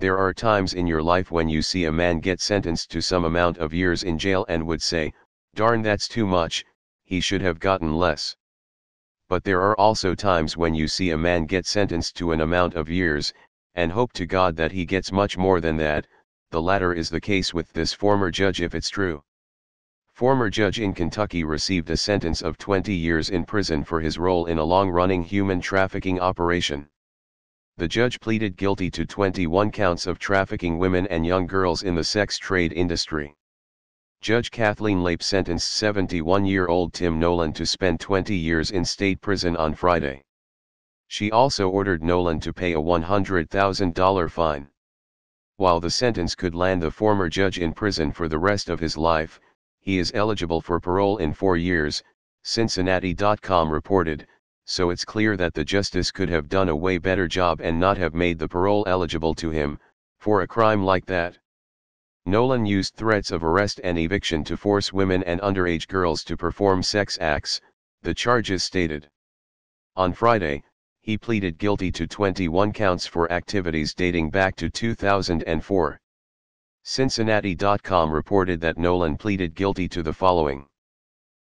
There are times in your life when you see a man get sentenced to some amount of years in jail and would say, "Darn, that's too much, he should have gotten less." But there are also times when you see a man get sentenced to an amount of years, and hope to God that he gets much more than that. The latter is the case with this former judge if it's true. Former judge in Kentucky received a sentence of 20 years in prison for his role in a long-running human trafficking operation. The judge pleaded guilty to 21 counts of trafficking women and young girls in the sex trade industry. Judge Kathleen Lape sentenced 71-year-old Tim Nolan to spend 20 years in state prison on Friday. She also ordered Nolan to pay a $100,000 fine. While the sentence could land the former judge in prison for the rest of his life, he is eligible for parole in 4 years, Cincinnati.com reported, so it's clear that the justice could have done a way better job and not have made the parole eligible to him, for a crime like that. Nolan used threats of arrest and eviction to force women and underage girls to perform sex acts, the charges stated. On Friday, he pleaded guilty to 21 counts for activities dating back to 2004. Cincinnati.com reported that Nolan pleaded guilty to the following.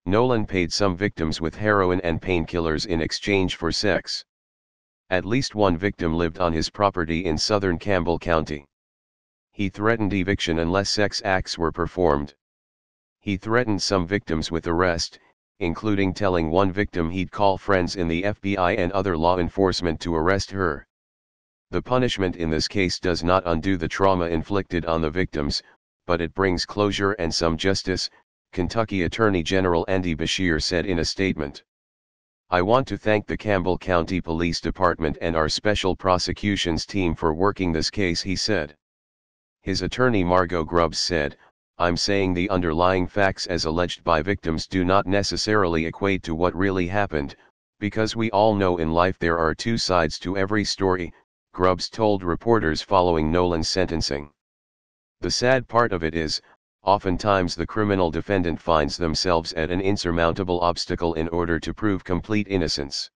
Nolan paid some victims with heroin and painkillers in exchange for sex. At least one victim lived on his property in southern Campbell County. He threatened eviction unless sex acts were performed. He threatened some victims with arrest, including telling one victim he'd call friends in the FBI and other law enforcement to arrest her. The punishment in this case does not undo the trauma inflicted on the victims, but it brings closure and some justice, Kentucky Attorney General Andy Beshear said in a statement. "I want to thank the Campbell County Police Department and our Special Prosecutions team for working this case," he said. His attorney Margot Grubbs said, "I'm saying the underlying facts as alleged by victims do not necessarily equate to what really happened, because we all know in life there are two sides to every story," Grubbs told reporters following Nolan's sentencing. "The sad part of it is, oftentimes the criminal defendant finds themselves at an insurmountable obstacle in order to prove complete innocence.